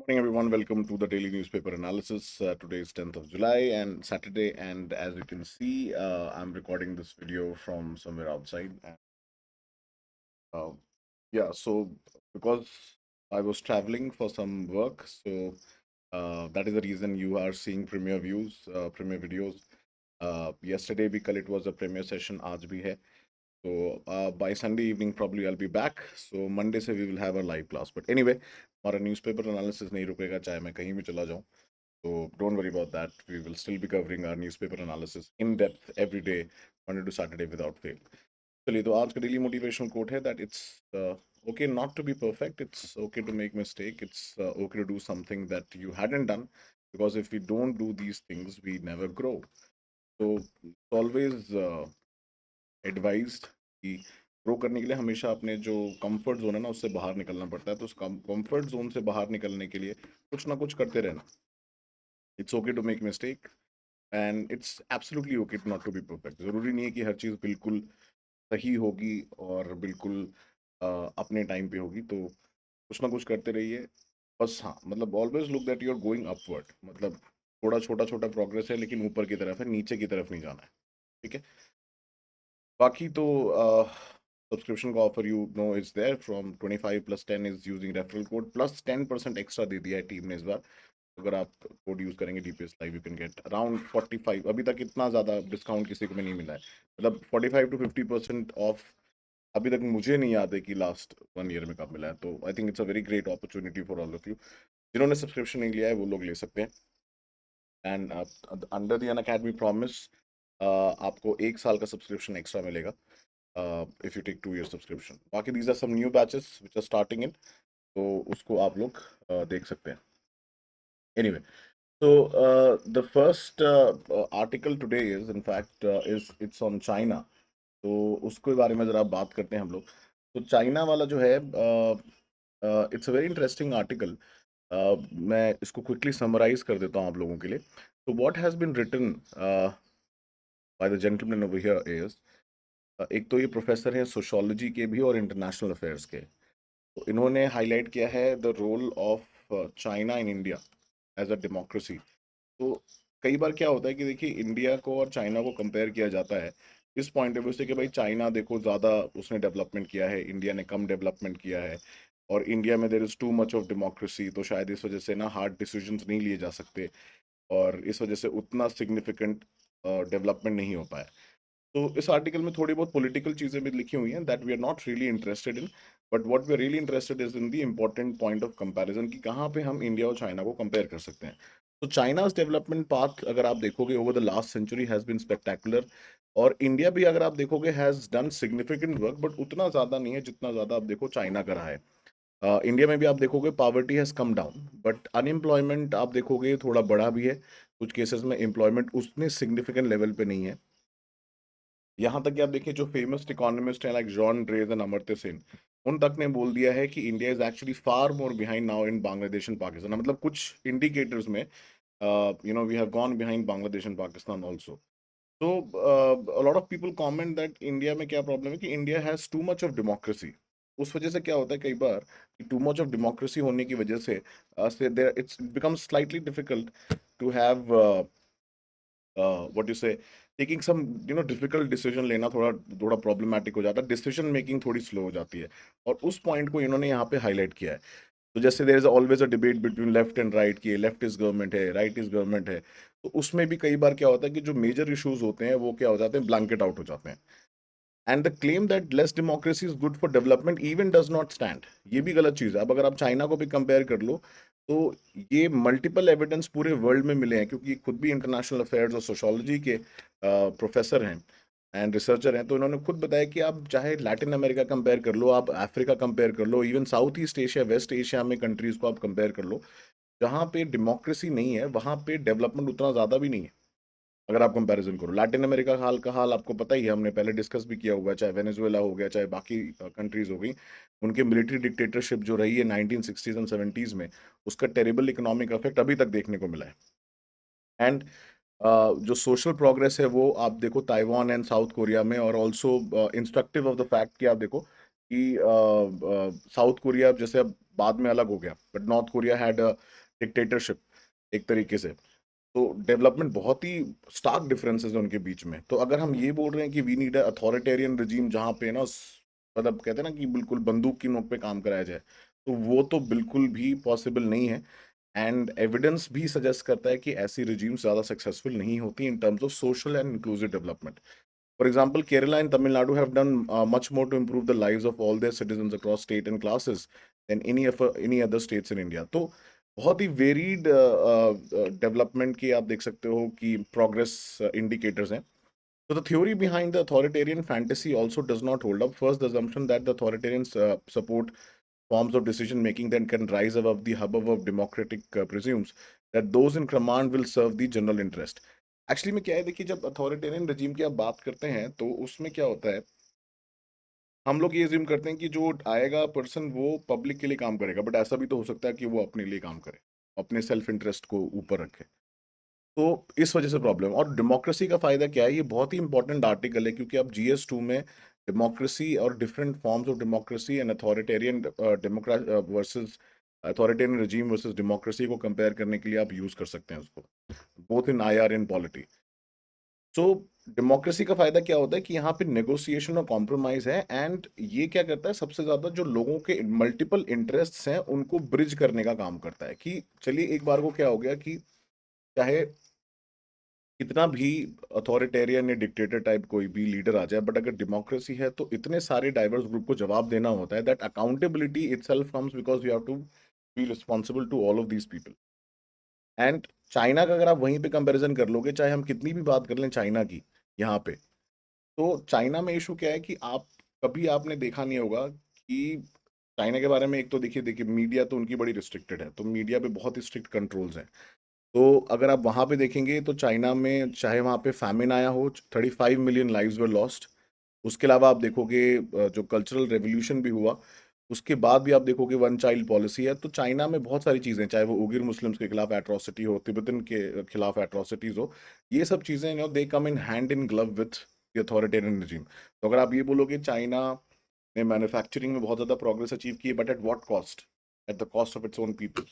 Morning, everyone. Welcome to the daily newspaper analysis. Today is 10th of July and Saturday, and as you can see, I'm recording this video from somewhere outside. Uh, yeah, so because I was traveling for some work, so that is the reason you are seeing premiere views, premiere videos. Yesterday, kal it was a premiere session, aaj bhi hai. So by Sunday evening, probably I'll be back. So Monday se we will have a live class. But anyway, हमारा newspaper analysis नहीं रुकेगा चाहे मैं कहीं भी चला जाऊँ. So don't worry about that. We will still be covering our newspaper analysis in depth every day, Monday to Saturday without fail. चलिए तो आज का डेली मोटिवेशनल कोट है that it's okay not to be perfect. It's okay to make mistake. It's okay to do something that you hadn't done because if we don't do these things, we never grow. So it's always advised कि grow करने के लिए हमेशा अपने जो comfort zone है ना उससे बाहर निकलना पड़ता है. तो उस कंफर्ट जोन से बाहर निकलने के लिए कुछ ना कुछ करते रहना. It's okay to make mistake and it's absolutely okay not to be perfect. जरूरी नहीं है कि हर चीज़ बिल्कुल सही होगी और बिल्कुल अपने टाइम पे होगी. तो कुछ ना कुछ करते रहिए बस. हाँ, मतलब always look that you are going upward. मतलब थोड़ा छोटा छोटा प्रोग्रेस है लेकिन ऊपर की तरफ है, नीचे की तरफ नहीं जाना है. ठीक है. बाकी तो सब्सक्रिप्शन का offer you know is there from 25 plus 10 is using referral code plus 10% extra दे दिया है टीम ने इस बार. अगर आप कोड यूज करेंगे DPS live you can get around 45. अभी तक इतना ज़्यादा डिस्काउंट किसी को भी नहीं मिला है. मतलब 45 to 50% ऑफ अभी तक मुझे नहीं याद है कि लास्ट 1 ईयर में कब मिला है. तो I think it's a very great opportunity for all of you. जिन्होंने सब्सक्रिप्शन नहीं लिया है वो लोग ले सकते हैं. And under the Unacademy promise आपको 1 साल का सब्सक्रिप्शन एक्स्ट्रा मिलेगा if you take 2 year subscription. बाकी these are some new batches which are starting in. तो उसको आप लोग देख सकते हैं. Anyway, so the first article today is in fact is it's on China. तो उसके बारे में जरा बात करते हैं हम लोग. तो चाइना वाला जो है it's a very interesting article. मैं इसको क्विकली समराइज कर देता हूँ आप लोगों के लिए. तो what has been written by the gentleman over here is एक तो ये प्रोफेसर हैं सोशोलॉजी के भी और इंटरनेशनल अफेयर्स के. तो इन्होंने हाईलाइट किया है the role of China in India as a democracy. तो कई बार क्या होता है कि देखिए इंडिया को और चाइना को कंपेयर किया जाता है इस पॉइंट ऑफ व्यू से कि भाई चाइना देखो ज़्यादा उसने डेवलपमेंट किया है, इंडिया ने कम डेवलपमेंट किया है. और इंडिया में there is to much of democracy, तो शायद इस वजह से ना हार्ड डिसीजंस नहीं लिए जा सकते और इस वजह से उतना सिग्निफिकेंट डेवलपमेंट नहीं हो पाया. तो इस आर्टिकल में थोड़ी बहुत पॉलिटिकल चीज़ें भी लिखी हुई हैं that we are not really interested in. But what we are really interested is in the important point of comparison कि कहाँ पे हम इंडिया और चाइना को कंपेयर कर सकते हैं. तो चाइनाज डेवलपमेंट पाथ अगर आप देखोगे over the last century has been spectacular. और इंडिया भी अगर आप देखोगे has done significant work but उतना ज़्यादा नहीं है जितना ज़्यादा आप देखो चाइना कर रहा है. इंडिया में भी आप देखोगे poverty has come down but unemployment आप देखोगे थोड़ा बढ़ा भी है. कुछ केसेस में एम्प्लॉयमेंट उतने सिग्निफिकेंट लेवल पे नहीं है. यहाँ तक कि आप देखिए जो फेमस इकोनॉमिस्ट हैं like Jean Dreze and Amartya Sen, उन तक ने बोल दिया है कि India is actually far more behind now in Bangladesh and Pakistan. मतलब कुछ इंडिकेटर्स में we have gone behind Bangladesh and Pakistan also. तो a lot of people comment that India में क्या प्रॉब्लम है कि India has too much of democracy. उस वजह से क्या होता है कई बार कि टू मच ऑफ डेमोक्रेसी होने की वजह से there it's become slightly difficult to have what you say taking some difficult decision लेना थोड़ा थोड़ा प्रॉब्लमेटिक हो जाता है. डिसीजन मेकिंग थोड़ी स्लो हो जाती है. और उस पॉइंट को इन्होंने यहाँ पे हाईलाइट किया है. तो जैसे there is always a debate between left and right की लेफ्ट इज गवर्नमेंट है राइट इज गवर्नमेंट है. तो उसमें भी कई बार क्या होता है कि जो मेजर इश्यूज होते हैं वो क्या हो जाते हैं, ब्लैंकेट आउट हो जाते हैं. And the claim that less democracy is good for development even does not stand. ये भी गलत चीज़ है. अब अगर आप चाइना को भी कंपेयर कर लो तो ये मल्टीपल एविडेंस पूरे वर्ल्ड में मिले हैं क्योंकि खुद भी इंटरनेशनल अफेयर्स और सोशोलॉजी के प्रोफेसर हैं एंड रिसर्चर हैं. तो इन्होंने खुद बताया कि आप चाहे लैटिन अमेरिका कंपेयर कर लो, आप अफ्रीका कंपेयर कर लो, even South East Asia West Asia में कंट्रीज को आप कंपेयर कर लो, जहाँ पे डेमोक्रेसी नहीं है वहाँ पे डेवलपमेंट उतना ज़्यादा भी नहीं है. अगर आप कंपैरिजन करो लैटिन अमेरिका का हाल आपको पता ही है, हमने पहले डिस्कस भी किया हुआ है. चाहे वेनेजुएला हो गया, चाहे बाकी कंट्रीज हो गई, उनके मिलिट्री डिक्टेटरशिप जो रही है 1960s एंड 70s में, उसका टेरिबल इकोनॉमिक इफेक्ट अभी तक देखने को मिला है. एंड जो सोशल प्रोग्रेस है वो आप देखो ताइवान एंड साउथ कोरिया में. और also instructive of the fact कि आप देखो कि साउथ कोरिया जैसे अब बाद में अलग हो गया, but north Korea had dictatorship एक तरीके से। तो डेवलपमेंट बहुत ही स्टार्क डिफरेंसेस है उनके बीच में। तो अगर हम ये बोल रहे हैं कि वी नीड अथॉरिटेरियन रिजीम जहाँ पे ना मतलब कहते हैं ना कि बिल्कुल बंदूक की नोक पे काम कराया जाए, तो वो तो बिल्कुल भी पॉसिबल नहीं है। एंड एविडेंस भी सजेस्ट करता है कि ऐसी रिजीम ज़्यादा सक्सेसफुल नहीं होती in terms of social and inclusive development. For example, Kerala and Tamil Nadu have done much more to improve the lives of all their citizens across state and classes than any other states in India. तो बहुत ही varied development की आप देख सकते हो कि progress indicators हैं। So the theory behind the authoritarian fantasy also does not hold up. First, the assumption that the authoritarians support forms of decision making that can rise above the hubbub of democratic presumes that those in command will serve the general interest. Actually में क्या है, देखिए जब authoritarian रजीम की आप बात करते हैं तो उसमें क्या होता है, हम लोग ये अज्यूम करते हैं कि जो आएगा पर्सन वो पब्लिक के लिए काम करेगा, बट ऐसा भी तो हो सकता है कि वो अपने लिए काम करे, अपने सेल्फ इंटरेस्ट को ऊपर रखे। तो इस वजह से प्रॉब्लम। और डेमोक्रेसी का फायदा क्या है, ये बहुत ही इंपॉर्टेंट आर्टिकल है, क्योंकि अब GS2 में डेमोक्रेसी और different forms of democracy and authoritarian democrat versus authoritarian regime versus democracy को कंपेयर करने के लिए आप यूज कर सकते हैं उसको, both in IR in polity. So democracy का फायदा क्या होता है कि यहाँ पे नेगोशिएशन और कॉम्प्रोमाइज है, एंड ये क्या करता है, सबसे ज्यादा जो लोगों के मल्टीपल इंटरेस्ट्स हैं उनको ब्रिज करने का काम करता है। कि चलिए एक बार को क्या हो गया कि चाहे कितना भी अथॉरिटेरियन या डिक्टेटर टाइप कोई भी लीडर आ जाए, बट अगर डेमोक्रेसी है तो इतने सारे डाइवर्स ग्रुप को जवाब देना होता है, that accountability itself comes because you have to be responsible to all of these people. And China का अगर आप वहीं पे कंपैरिजन कर लोगे, चाहे हम कितनी भी बात कर लें चाइना की यहाँ पे, तो चाइना में इशू क्या है कि आप कभी आपने देखा नहीं होगा कि चाइना के बारे में, एक तो देखिए देखिए मीडिया तो उनकी बड़ी रिस्ट्रिक्टेड है, तो मीडिया पे बहुत ही स्ट्रिक्ट कंट्रोल्स हैं। तो अगर आप वहाँ पे देखेंगे तो चाइना में चाहे वहाँ पे फैमिन आया हो, 35 मिलियन लाइव्स वर लॉस्ट। उसके अलावा आप देखोगे जो कल्चरल रेवोल्यूशन भी हुआ, उसके बाद भी आप देखोगे वन चाइल्ड पॉलिसी है। तो चाइना में बहुत सारी चीज़ें, चाहे वो उगिर मुस्लिम्स के खिलाफ एट्रॉसिटी हो, तिब्बतन के खिलाफ एट्रॉसिटीज हो, ये सब चीज़ें they come in hand in glove with the authoritarian regime. तो अगर आप ये बोलोगे चाइना ने मैन्युफैक्चरिंग में बहुत ज़्यादा प्रोग्रेस अचीव की है, but at what cost? At the cost of its own people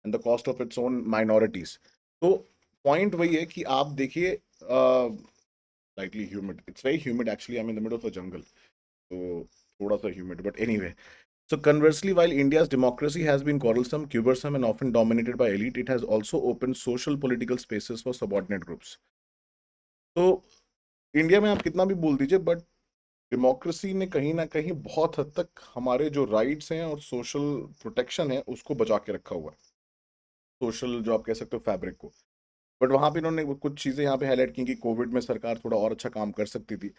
and the cost of its own minorities. तो पॉइंट वही है कि आप देखिए, slightly humid, it's very humid actually, I am in the middle of the jungle, तो थोड़ा सा humid, but anyway. So conversely, while India's democracy has been quarrelsome, cumbersome, and often dominated by elite, it has also opened social political spaces for subordinate groups. तो India में आप कितना भी बोल दीजिए, बट डेमोक्रेसी ने कहीं ना कहीं बहुत हद तक हमारे जो राइट्स हैं और सोशल प्रोटेक्शन है उसको बचा के रखा हुआ है, सोशल जो आप कह सकते हो फैब्रिक को। बट वहां पे इन्होंने कुछ चीजें यहाँ पे हाईलाइट की कि कोविड में सरकार थोड़ा और अच्छा काम कर सकती थी,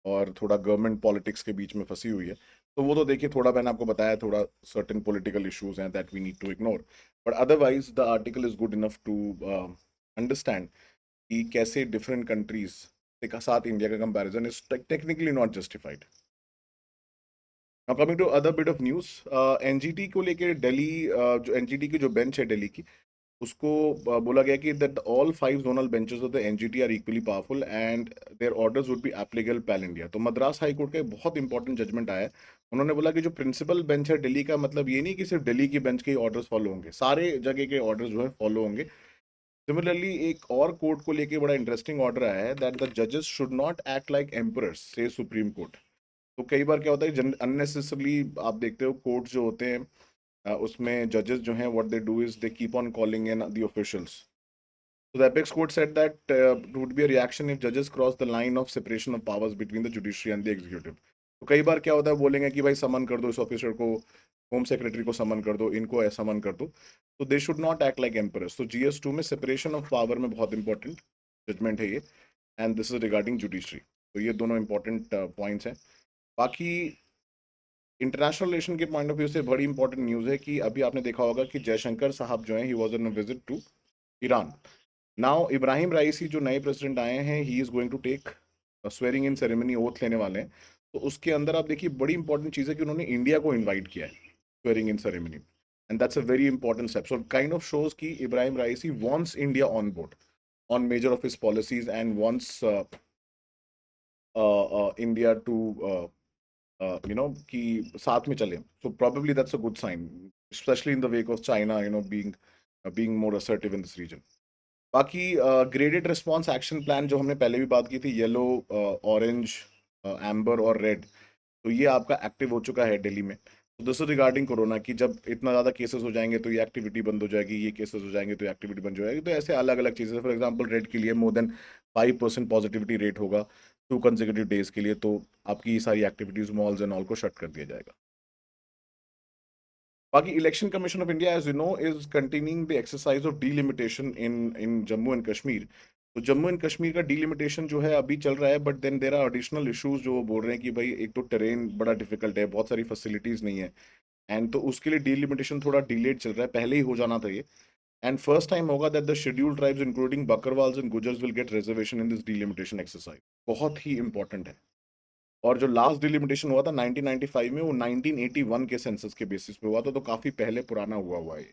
और थोड़ा गवर्नमेंट पॉलिटिक्स के बीच में फंसी हुई है। तो वो तो देखिए, थोड़ा मैंने आपको बताया, थोड़ा सर्टेन पॉलिटिकल इश्यूज हैं that we need to ignore, but otherwise the article is good enough to understand कि कैसे डिफरेंट कंट्रीज के साथ इंडिया का comparison is technically not justified. Now coming to other bit of news, NGT को लेके दिल्ली, जो NGT की जो बेंच है दिल्ली की, उसको बोला गया कि that all 5 zonal benches of the NGT are equally powerful and their orders would be applicable pan India. तो मद्रास हाई कोर्ट का एक बहुत इंपॉर्टेंट जजमेंट आया है। उन्होंने बोला कि जो प्रिंसिपल बेंच है दिल्ली का, मतलब ये नहीं कि सिर्फ दिल्ली की बेंच के ऑर्डर्स फॉलो होंगे, सारे जगह के ऑर्डर्स जो है फॉलो होंगे। सिमिलरली एक और कोर्ट को लेके बड़ा इंटरेस्टिंग ऑर्डर आया है दैट द जजेस should not act like emperors, से सुप्रीम कोर्ट। तो कई बार क्या होता है, अननेसेसरली आप देखते हो कोर्ट जो होते हैं, उसमें जजेस जो हैं what they do is they keep on calling in the officials. So the apex court said that it would be a reaction if judges cross the line of separation of powers between the judiciary and the executive. तो कई बार क्या होता है, बोलेंगे कि भाई समन कर दो इस ऑफिसर को, होम सेक्रेटरी को समन कर दो, इनको ऐसा समन कर दो। तो they should not act like emperors. तो GS2 में सेपरेशन ऑफ पावर में बहुत इंपॉर्टेंट जजमेंट है ये, and this is regarding judiciary. तो ये दोनों इंपॉर्टेंट पॉइंट्स हैं। बाकी इंटरनेशनल रिलेशन के पॉइंट ऑफ व्यू से बड़ी इंपॉर्टेंट न्यूज़ है कि अभी आपने देखा होगा कि जयशंकर साहब जो हैं, he was on visit to Iran. Now Ebrahim Raisi जो नए प्रेसिडेंट आए हैं, he is going to take swearing in ceremony, oath लेने वाले हैं। तो उसके अंदर आप देखिए बड़ी इंपॉर्टेंट चीज़ है कि उन्होंने इंडिया को इनवाइट किया है swearing in ceremony, and that's a very important step. So kind of shows कि Ebrahim Raisi wants India on board on major of his policies and wants India to कि साथ में चलें. So probably that's a good sign, especially in the wake of China, being more assertive in this region. बाकी graded response action plan जो हमने पहले भी बात की थी, येलो, ऑरेंज, एम्बर और रेड, तो ये आपका एक्टिव हो चुका है दिल्ली में. तो दिस इज रिगार्डिंग कोरोना की. जब इतना ज़्यादा केसेस हो जाएंगे तो ये एक्टिविटी बंद हो जाएगी, ये केसेस हो जाएंगे तो एक्टिविटी बंद हो जाएगी. तो ऐसे अलग अलग चीज़ें, फॉर एग्जांपल रेड के लिए मोर देन 5% पॉजिटिविटी रेट होगा 2 कंसेक्यूटिव डेज के लिए, तो आपकी ये सारी एक्टिविटीज, मॉल्स एंड ऑल को शट कर दिया जाएगा. बाकी election commission of India, as you know, is continuing the exercise of delimitation in Jammu and Kashmir. तो जम्मू एंड कश्मीर का डीलिमिटेशन जो है अभी चल रहा है, but then there are additional issues जो वो बोल रहे हैं कि भाई एक तो टेरेन बड़ा डिफिकल्ट है, बहुत सारी फैसिलिटीज नहीं है, एंड तो उसके लिए डीलिमिटेशन थोड़ा डिलेड चल रहा है, पहले ही हो जाना था ये. एंड फर्स्ट टाइम होगा that the scheduled tribes including Bakarwals and Gujjars will get reservation in this delimitation exercise. बहुत ही इंपॉर्टेंट है. और जो लास्ट डिलिमिटेशन हुआ था 1995 में, वो 1981 के सेंसस के बेसिस पे हुआ था, तो काफी पहले पुराना हुआ है ये.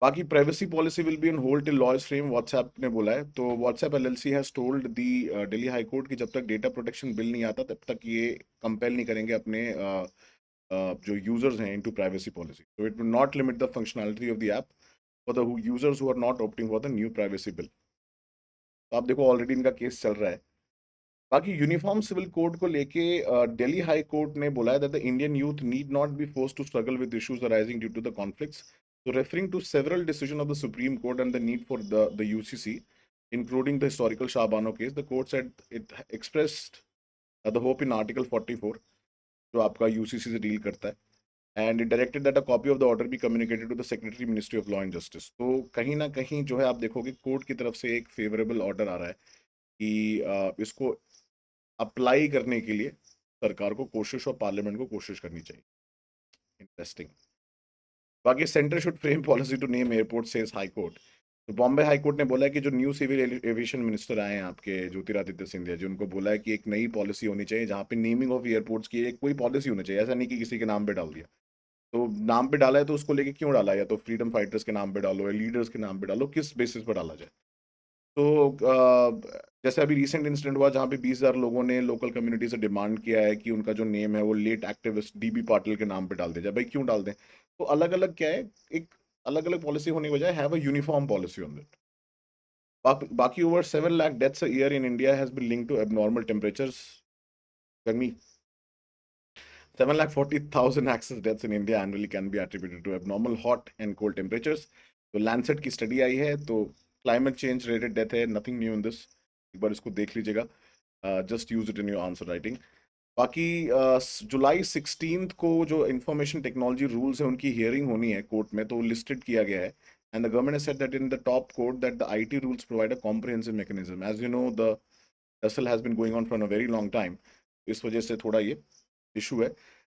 बाकी privacy policy will be on hold till law is frame, WhatsApp ने बोला है. तो WhatsApp LLC has told the Delhi high court कि जब तक डेटा प्रोटेक्शन बिल नहीं आता तब तक ये कंपेल नहीं करेंगे अपने जो यूजर्स हैं इनटू प्राइवेसी पॉलिसी. तो it will not limit the functionality of the app for the users who are not opting for the new privacy bill. तो आप देखो ऑलरेडी इनका केस चल रहा है. बाकी यूनिफॉर्म सिविल कोड को लेके दिल्ली हाई कोर्ट ने बोला है that the Indian youth need not be forced to struggle with issues arising due to the conflicts. So referring to several decisions of the Supreme Court and the need for the UCC, including the historical Shah Bano case, the court said it expressed the hope in Article 44, जो आपका UCC से deal करता है, and it directed that a copy of the order be communicated to the Secretary Ministry of Law and Justice. तो कहीं ना कहीं जो है आप देखोगे कोर्ट की तरफ से एक फेवरेबल ऑर्डर आ रहा है कि इसको अप्लाई करने के लिए सरकार को कोशिश और पार्लियामेंट को कोशिश करनी चाहिए. इंटरेस्टिंग. बाकी centre should frame policy to name airport, says high court. तो बॉम्बे हाई कोर्ट ने बोला है कि जो न्यू सिविल एविएशन मिनिस्टर आए हैं आपके ज्योतिरादित्य सिंधिया जी, उनको बोला है कि एक नई पॉलिसी होनी चाहिए जहाँ पे नेमिंग ऑफ एयरपोर्ट्स की एक कोई पॉलिसी होनी चाहिए. ऐसा नहीं कि किसी के नाम पे डाल दिया. तो नाम पे डाला है तो उसको लेके क्यों डाला, या तो फ्रीडम फाइटर्स के नाम पे डालो या लीडर्स के नाम पे डालो, किस बेसिस पर डाला जाए. तो जैसे अभी रिसेंट इंसिडेंट हुआ जहाँ पे 20,000 लोगों ने लोकल कम्युनिटी से डिमांड किया है कि उनका जो नेम है वो लेट एक्टिविस्ट डीबी पाटिल के नाम पे डाल दिया जाए. भाई क्यों डाल दें. तो अलग अलग क्या है, एक अलग अलग पॉलिसी होने की बजाय have a uniform policy on it. बाकी over 7 lakh deaths a year in India has been linked to abnormal temperatures. गर्मी. 740,000 excess deaths in India annually can be attributed to abnormal hot and cold temperatures. तो Landsat की study आई है, तो climate change related death है, nothing new in this. एक बार इसको देख लीजिएगा, just use it in your answer writing. बाकी जुलाई 16 को जो इंफॉर्मेशन टेक्नोलॉजी रूल्स है उनकी हियरिंग होनी है कोर्ट में, तो लिस्टेड किया गया है. And the government has said that in the top court that the IT rules provide a comprehensive mechanism. As you know the tussle has been going on for a very long time, इस वजह से थोड़ा ये issue है.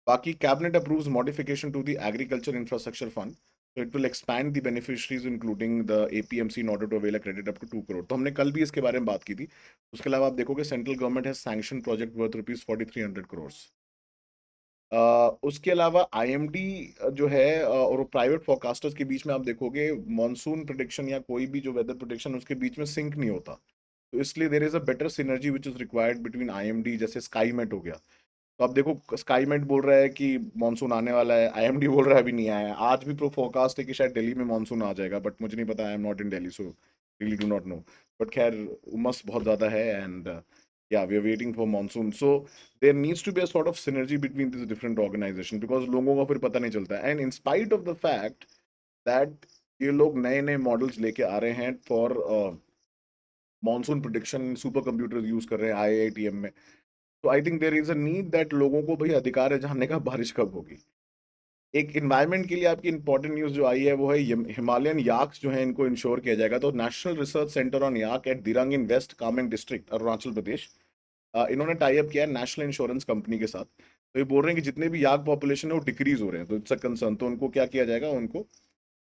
बाकी cabinet approves modification to the agriculture infrastructure fund. So it will expand the beneficiaries including the APMC in order to avail a credit up to 2 crore. तो हमने कल भी इसके बारे में बात की थी. उसके अलावा आप देखोगे सेंट्रल गवर्नमेंट है सैंक्शन प्रोजेक्ट वर्थ ₹4300 crores. उसके अलावा आईएमडी जो है और प्राइवेट फोरकास्टर्स के बीच में आप देखोगे मॉनसून प्रिडिक्शन या कोई भी जो वेदर प्रिडिक्शन उसके बीच में सिंक नहीं होता. तो इसलिए there is a better synergy which is required between IMD, जैसे स्काईमेट हो गया. तो आप देखो स्काईमेट बोल रहा है कि मानसून आने वाला है, आईएमडी बोल रहा है अभी नहीं आया है. आज भी प्रो फोरकास्ट है कि शायद दिल्ली में मानसून आ जाएगा, बट मुझे नहीं पता, I am not in Delhi so really do not know. But खैर उमस बहुत ज़्यादा है, and yeah we are waiting for monsoon. So there needs to be a sort of synergy between this different organisation, because लोगों को फिर पता नहीं चलता है. And in spite of the fact that ये लोग नए नए मॉडल्स लेके आ रहे हैं for monsoon prediction, super computer use कर रहे हैं आईआईटीएम में. तो I think there is a need that लोगों को भाई अधिकार है जानने का बारिश कब होगी. एक इन्वायरमेंट के लिए आपकी इंपॉर्टेंट न्यूज जो आई है वो है हिमालयन याक्स जो है इनको इंश्योर किया जाएगा. तो National Research Centre on yak at Dirang in West Kameng district Arunachal Pradesh, इन्होंने टाई अप किया है नेशनल इंश्योरेंस कंपनी के साथ. तो ये बोल रहे हैं कि जितने भी याक पॉपुलेशन है वो डिक्रीज हो रहे हैं, तो इट्स अ कंसर्न. तो उनको क्या किया जाएगा, उनको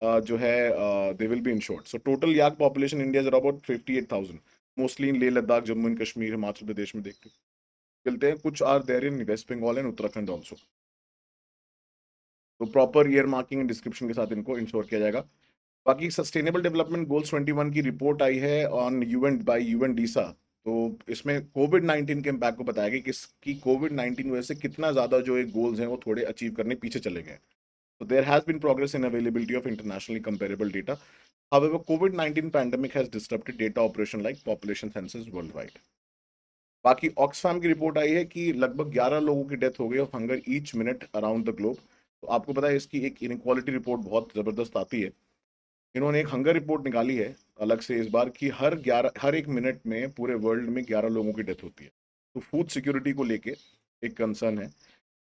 जो है they will be insured. So total yak population India is about 58,000, mostly in Leh Ladakh, Jammu and Kashmir, Himachal Pradesh में देखते मिलते हैं. कुछ are there in West Bengal and Uttarakhand also. तो proper ear marking and description के साथ इनको इंश्योर किया जाएगा. बाकी सस्टेनेबल डेवलपमेंट गोल्स 21 की रिपोर्ट आई है ऑन यूएन बाय यूएन डीसा. तो इसमें कोविड-19 के इम्पैक्ट को बताया गया कि इसकी कोविड-19 वजह से कितना ज़्यादा जो एक गोल्स हैं वो थोड़े अचीव करने पीछे चले गए। So there has been progress in availability of internationally comparable data. However, COVID-19 pandemic has disrupted data operation like population census worldwide. बाकी ऑक्सफैम की रिपोर्ट आई है कि लगभग 11 लोगों की डेथ हो गई of hunger each minute around the globe. तो आपको पता है इसकी एक इनक्वालिटी रिपोर्ट बहुत जबरदस्त आती है। इन्होंने एक हंगर रिपोर्ट निकाली है अलग से इस बार की हर एक मिनट में पूरे वर्ल्ड में 11 लोगों की डेथ होती है। तो फूड सिक्योरिटी को लेके एक कंसर्न है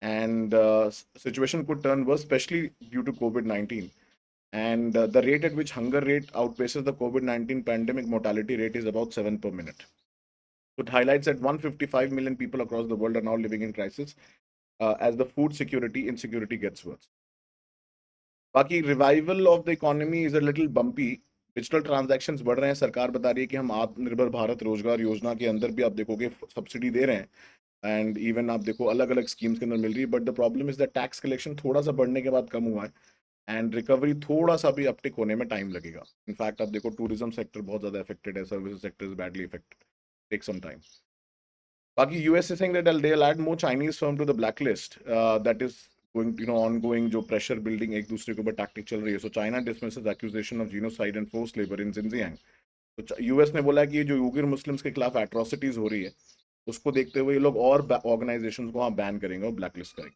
and situation could turn worse specially due to कोविड-19 and the rate at which hunger rate outpaces the COVID-19 pandemic mortality rate is about 7 per minute. So it highlights that 155 million people across the world are now living in crisis as the food security insecurity gets worse. बाकी revival of the economy is a little bumpy. Digital transactions बढ़ रहे हैं, सरकार बता रही है कि हम आत्मनिर्भर भारत रोजगार योजना के अंदर भी आप देखोगे सब्सिडी दे रहे हैं एंड इवन आप देखो अलग अलग स्कीम्स के अंदर मिल रही है। But the problem is the tax collection थोड़ा सा बढ़ने के बाद कम हुआ है एंड रिकवरी थोड़ा सा भी अपटिक होने में टाइम लगेगा। इनफैक्ट आप देखो टूरिज्म सेक्टर बहुत ज्यादा अफेक्टेड है, services sector is badly affected, take some time. बाकी US is saying that they'll add more Chinese firm to the blacklist, that is going, ongoing जो प्रेशर बिल्डिंग एक दूसरे के ऊपर टैक्टिक चल रही है। So China dismisses accusation of genocide and forced labor in Xinjiang। तो यूएस ने बोला है कि ये जो उइगर मुस्लिम्स के खिलाफ एट्रोसिटीज हो रही है उसको देखते हुए ये लोग और ऑर्गेनाइजेशन को वहाँ बैन करेंगे और ब्लैकलिस्ट करेंगे।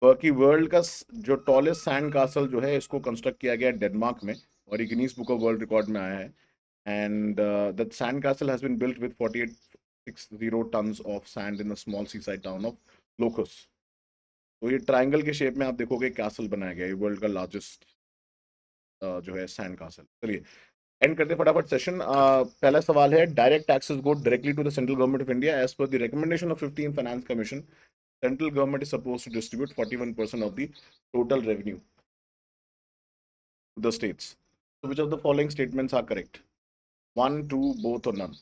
बाकी वर्ल्ड का जो टॉलेस्ट सैंड कासल जो है इसको कंस्ट्रक्ट किया गया डेनमार्क में और ये Guinness book of world record में आया है and that sand castle has been built with 4860 tons of sand in a small seaside town of लोकस। तो ये ट्रायंगल के शेप में आप देखोगे कैसल बनाया गया है, वर्ल्ड का लार्जेस्ट जो है सैंड कासल। चलिए एंड करते फटाफट सेशन। पहला सवाल है, direct taxes go directly to the central government of India as per the recommendation of 15 finance commission. Central government is supposed to distribute 41% of the total revenue to the states. So which of the following statements are correct? One, two, both, or none?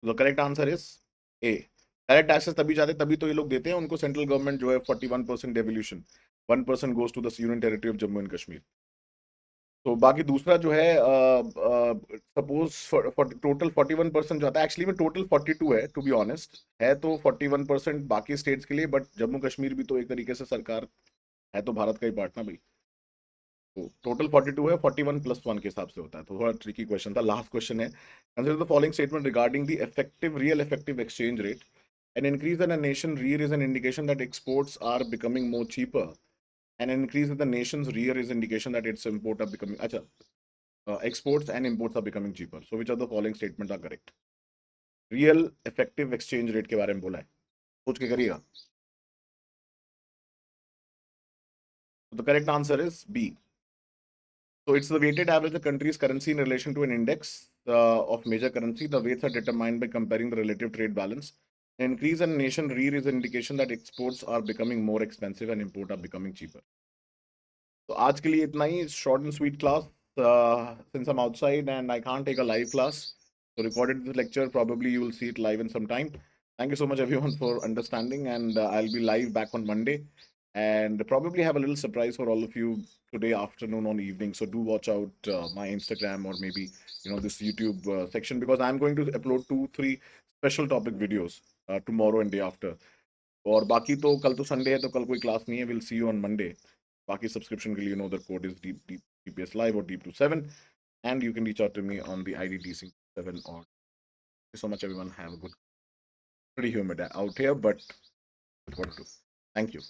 The correct answer is A. Direct taxes तभी जाते तभी तो ये लोग देते हैं उनको central government जो है 41% devolution, 1% goes to the union territory of Jammu and Kashmir. तो बाकी दूसरा जो है सपोज टोटल 41% जो आता है, एक्चुअली में टोटल 42 है टू बी ऑनेस्ट, है तो 41% बाकी स्टेट्स के लिए, बट जम्मू कश्मीर भी तो एक तरीके से सरकार है तो भारत का ही पार्ट ना भाई। तो टोटल 42 है, 41 प्लस 1 के हिसाब से होता है, तो थोड़ा ट्रिकी क्वेश्चन था। लास्ट क्वेश्चन है, consider the following statement regarding the effective real effective exchange rate. An increase in a nation rear is an indication that exports are becoming more cheaper. An increase in the nation's rear is indication that its import are becoming अच्छा exports and imports are becoming cheaper. So which of the following statements are correct? Real effective exchange rate के बारे में बोला है, सोच के करिएगा। So the correct answer is B. So it's the weighted average of country's currency in relation to an index of major currency. The weights are determined by comparing the relative trade balance. An increase in nation rear is an indication that exports are becoming more expensive and import are becoming cheaper. तो आज के लिए इतना ही, short and sweet class. Since I'm outside and I can't take a live class, so recorded this lecture, probably you will see it live in some time. Thank you so much everyone for understanding, and I'll be live back on Monday and probably have a little surprise for all of you today afternoon or evening. So do watch out my Instagram or maybe this YouTube section, because I'm going to upload 2-3 special topic videos tomorrow and day after. और बाकी तो कल तो Sunday है तो कल कोई class नहीं है, will see you on Monday. बाकी सब्सक्रिप्शन के लिए the code is DPS live or deep27, and you can reach out to me on the ID DC7 or thank you so much everyone, have a good, pretty humid out here, but what to do. Thank you.